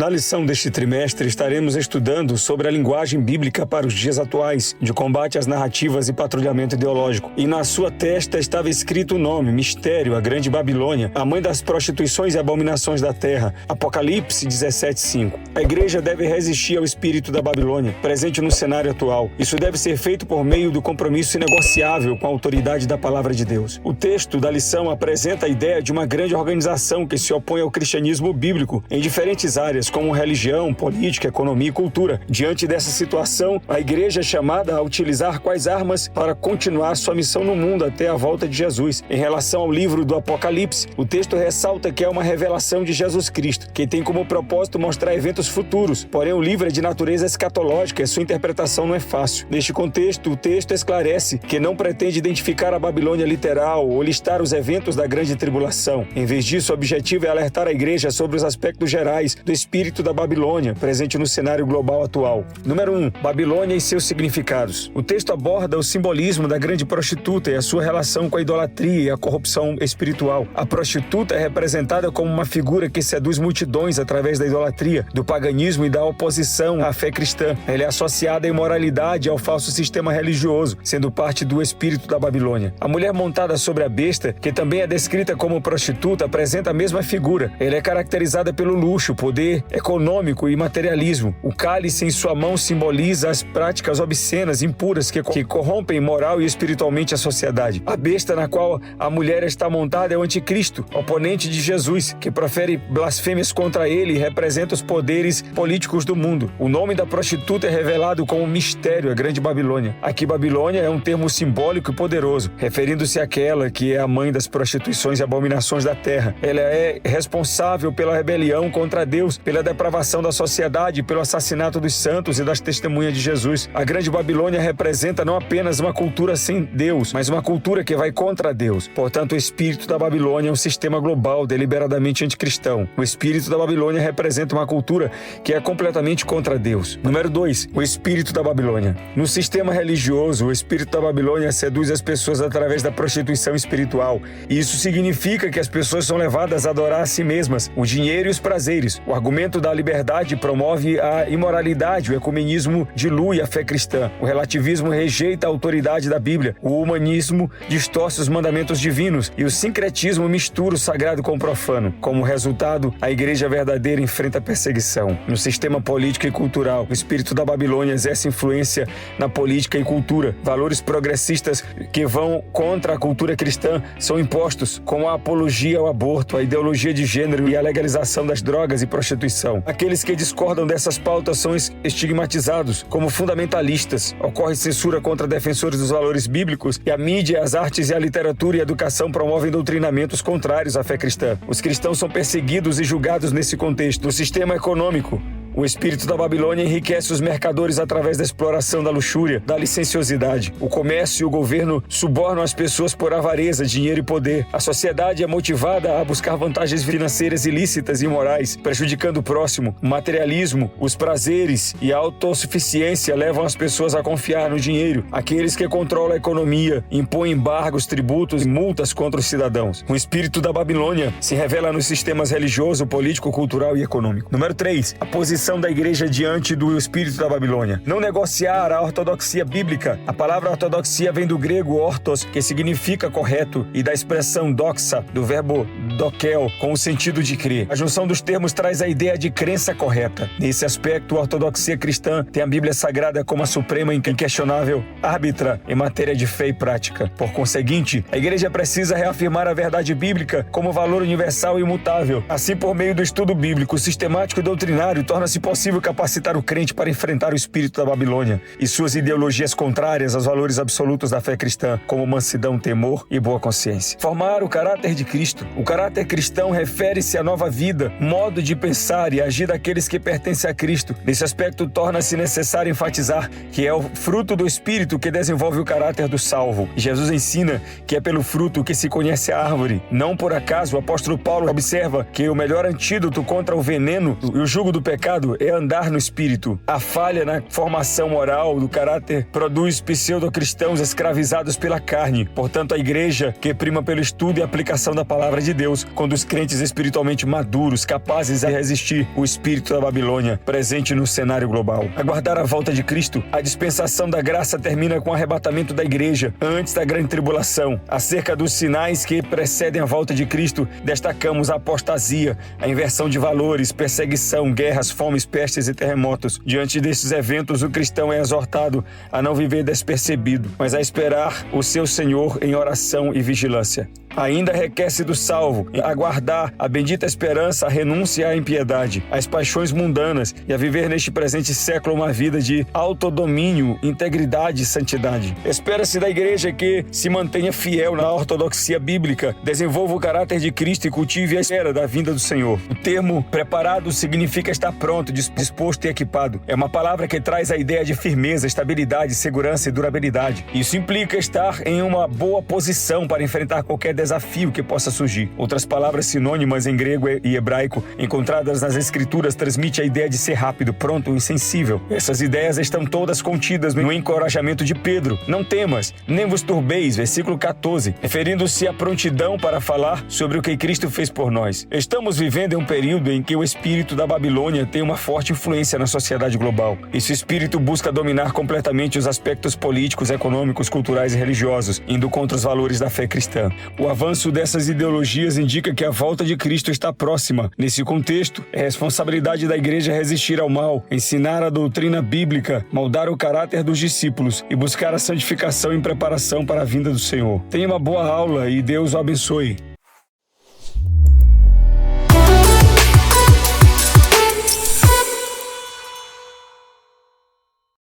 Na lição deste trimestre, estaremos estudando sobre a linguagem bíblica para os dias atuais, de combate às narrativas e patrulhamento ideológico. E na sua testa estava escrito o nome, Mistério, a Grande Babilônia, a mãe das prostituições e abominações da terra. Apocalipse 17:5. A igreja deve resistir ao espírito da Babilônia, presente no cenário atual. Isso deve ser feito por meio do compromisso inegociável com a autoridade da palavra de Deus. O texto da lição apresenta a ideia de uma grande organização que se opõe ao cristianismo bíblico em diferentes áreas, como religião, política, economia e cultura. Diante dessa situação, a igreja é chamada a utilizar quais armas para continuar sua missão no mundo até a volta de Jesus. Em relação ao livro do Apocalipse, o texto ressalta que é uma revelação de Jesus Cristo, que tem como propósito mostrar eventos futuros. Porém, o livro é de natureza escatológica e sua interpretação não é fácil. Neste contexto, o texto esclarece que não pretende identificar a Babilônia literal ou listar os eventos da grande tribulação. Em vez disso, o objetivo é alertar a igreja sobre os aspectos gerais do espírito da Babilônia, presente no cenário global atual. Número 1. Babilônia e seus significados. O texto aborda o simbolismo da grande prostituta e a sua relação com a idolatria e a corrupção espiritual. A prostituta é representada como uma figura que seduz multidões através da idolatria, do paganismo e da oposição à fé cristã. Ela é associada à imoralidade e ao falso sistema religioso, sendo parte do espírito da Babilônia. A mulher montada sobre a besta, que também é descrita como prostituta, apresenta a mesma figura. Ela é caracterizada pelo luxo, poder econômico e materialismo. O cálice em sua mão simboliza as práticas obscenas, impuras, que corrompem moral e espiritualmente a sociedade. A besta na qual a mulher está montada é o anticristo, oponente de Jesus, que profere blasfêmias contra ele e representa os poderes políticos do mundo. O nome da prostituta é revelado como Mistério, a Grande Babilônia. Aqui, Babilônia é um termo simbólico e poderoso, referindo-se àquela que é a mãe das prostituições e abominações da terra. Ela é responsável pela rebelião contra Deus, pela depravação da sociedade, pelo assassinato dos santos e das testemunhas de Jesus. A Grande Babilônia representa não apenas uma cultura sem Deus, mas uma cultura que vai contra Deus. Portanto, o espírito da Babilônia é um sistema global deliberadamente anticristão. O espírito da Babilônia representa uma cultura que é completamente contra Deus. Número 2. O espírito da Babilônia. No sistema religioso, o espírito da Babilônia seduz as pessoas através da prostituição espiritual. Isso significa que as pessoas são levadas a adorar a si mesmas, o dinheiro e os prazeres. O argumento da liberdade promove a imoralidade, o ecumenismo dilui a fé cristã. O relativismo rejeita a autoridade da Bíblia. O humanismo distorce os mandamentos divinos e o sincretismo mistura o sagrado com o profano. Como resultado, a igreja verdadeira enfrenta a perseguição. No sistema político e cultural, o espírito da Babilônia exerce influência na política e cultura. Valores progressistas que vão contra a cultura cristã são impostos, como a apologia ao aborto, a ideologia de gênero e a legalização das drogas e prostituição. Aqueles que discordam dessas pautas são estigmatizados como fundamentalistas. Ocorre censura contra defensores dos valores bíblicos e a mídia, as artes e a literatura e a educação promovem doutrinamentos contrários à fé cristã. Os cristãos são perseguidos e julgados nesse contexto. No sistema econômico, o espírito da Babilônia enriquece os mercadores através da exploração da luxúria, da licenciosidade. O comércio e o governo subornam as pessoas por avareza, dinheiro e poder. A sociedade é motivada a buscar vantagens financeiras ilícitas e imorais, prejudicando o próximo. O materialismo, os prazeres e a autossuficiência levam as pessoas a confiar no dinheiro. Aqueles que controlam a economia impõem embargos, tributos e multas contra os cidadãos. O espírito da Babilônia se revela nos sistemas religioso, político, cultural e econômico. Número 3. A posição da igreja diante do espírito da Babilônia. Não negociar a ortodoxia bíblica. A palavra ortodoxia vem do grego ortos, que significa correto, e da expressão doxa, do verbo dokel, com o sentido de crer. A junção dos termos traz a ideia de crença correta. Nesse aspecto, a ortodoxia cristã tem a Bíblia Sagrada como a suprema e inquestionável árbitra em matéria de fé e prática. Por conseguinte, a igreja precisa reafirmar a verdade bíblica como valor universal e imutável. Assim, por meio do estudo bíblico sistemático e doutrinário, torna-se possível capacitar o crente para enfrentar o espírito da Babilônia e suas ideologias contrárias aos valores absolutos da fé cristã, como mansidão, temor e boa consciência. Formar o caráter de Cristo. O caráter cristão refere-se à nova vida, modo de pensar e agir daqueles que pertencem a Cristo. Nesse aspecto, torna-se necessário enfatizar que é o fruto do Espírito que desenvolve o caráter do salvo. Jesus ensina que é pelo fruto que se conhece a árvore. Não por acaso, o apóstolo Paulo observa que o melhor antídoto contra o veneno e o jugo do pecado é andar no Espírito. A falha na formação moral do caráter produz pseudo-cristãos escravizados pela carne. Portanto, a igreja, que prima pelo estudo e aplicação da palavra de Deus, Deus conduz crentes espiritualmente maduros, capazes de resistir o espírito da Babilônia presente no cenário global. Aguardar a volta de Cristo, a dispensação da graça termina com o arrebatamento da igreja antes da grande tribulação. Acerca dos sinais que precedem a volta de Cristo, destacamos a apostasia, a inversão de valores, perseguição, guerras, fomes, pestes e terremotos. Diante desses eventos, o cristão é exortado a não viver despercebido, mas a esperar o seu Senhor em oração e vigilância. Ainda requer-se do salvo aguardar a bendita esperança, a renúncia à impiedade, às paixões mundanas e a viver neste presente século uma vida de autodomínio, integridade e santidade. Espera-se da igreja que se mantenha fiel na ortodoxia bíblica, desenvolva o caráter de Cristo e cultive a espera da vinda do Senhor. O termo preparado significa estar pronto, disposto e equipado. É uma palavra que traz a ideia de firmeza, estabilidade, segurança e durabilidade. Isso implica estar em uma boa posição para enfrentar qualquer desafio que possa surgir. Outras palavras sinônimas em grego e hebraico encontradas nas escrituras transmitem a ideia de ser rápido, pronto e sensível. Essas ideias estão todas contidas no encorajamento de Pedro. Não temas, nem vos turbeis, versículo 14, referindo-se à prontidão para falar sobre o que Cristo fez por nós. Estamos vivendo em um período em que o espírito da Babilônia tem uma forte influência na sociedade global. Esse espírito busca dominar completamente os aspectos políticos, econômicos, culturais e religiosos, indo contra os valores da fé cristã. O avanço dessas ideologias indica que a volta de Cristo está próxima. Nesse contexto, é responsabilidade da igreja resistir ao mal, ensinar a doutrina bíblica, moldar o caráter dos discípulos e buscar a santificação em preparação para a vinda do Senhor. Tenha uma boa aula e Deus o abençoe.